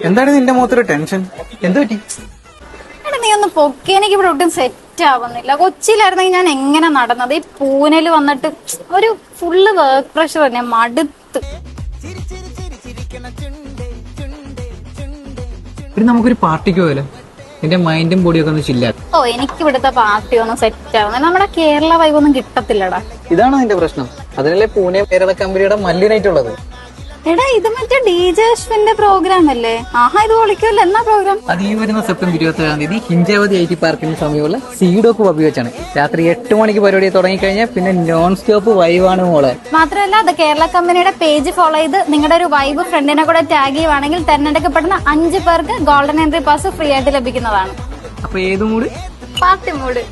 എന്താണ് നിന്റെ മുഖത്തൊരു ടെൻഷൻ? എന്ത് പറ്റി? എടാ നീ ഒന്ന് പൊക്കി, എനിക്ക് ഇവിടെ ഒട്ടും സെറ്റ് ആവുന്നില്ല. കൊച്ചിയിലായിരുന്നെങ്കിൽ ഞാൻ എങ്ങനെ നടന്നത്? ഈ പൂനെല് വന്നിട്ട് ഒരു ഫുള്ള് വർക്ക് പ്രഷർ തന്നെ, മടുത്ത്. നമുക്കൊരു പാർട്ടിക്ക് പോയാലോ? നിന്റെ മൈൻഡും ബോഡിയും ഒക്കെ ഒന്ന് ചില്ലാക്കും. ഓ, എനിക്ക് ഇവിടുത്തെ പാർട്ടി ഒന്നും സെറ്റ് ആവുന്നില്ല. നമ്മുടെ കേരള വൈബ് ഒന്നും കിട്ടത്തില്ലടാ. ഇതാണോ നിന്റെ പ്രശ്നം? അതിനല്ലേ പൂനെ കേരള കമ്പനിയുടെ മല്ലി നൈറ്റ് ഉള്ളത്. എടാ ഇത് മറ്റേ DJ അശ്വിന്റെ പ്രോഗ്രാം അല്ലേ? ആഹാ, ഇത് വിളിക്കുമല്ലോ. എന്നാ പ്രോഗ്രാം? അത് ഈ വരുന്ന സെപ്റ്റംബർ 27 ഹിഞ്ചാവതി IT പാർക്കിന് സമയമുള്ള സീഡോക്ക് പബ്ബി വെച്ചാണ്. രാത്രി 8 മണിക്ക് പരിപാടി തുടങ്ങിക്കഴിഞ്ഞാൽ പിന്നെ നോൺ സ്റ്റോപ്പ് വൈവാണ് മോളെ. മാത്രമല്ല, അത് കേരള കമ്പനിയുടെ പേജ് ഫോളോ ചെയ്ത് നിങ്ങളുടെ ഒരു വൈബ് ഫ്രണ്ടിനെ കൂടെ ടാഗ് ചെയ്യുവാണെങ്കിൽ തെരഞ്ഞെടുക്കപ്പെടുന്ന 5 പേർക്ക് ഗോൾഡൻ എൻട്രി പാസ് ഫ്രീ ആയിട്ട് ലഭിക്കുന്നതാണ്. അപ്പൊ ഏത് മൂഡ്? Party mood.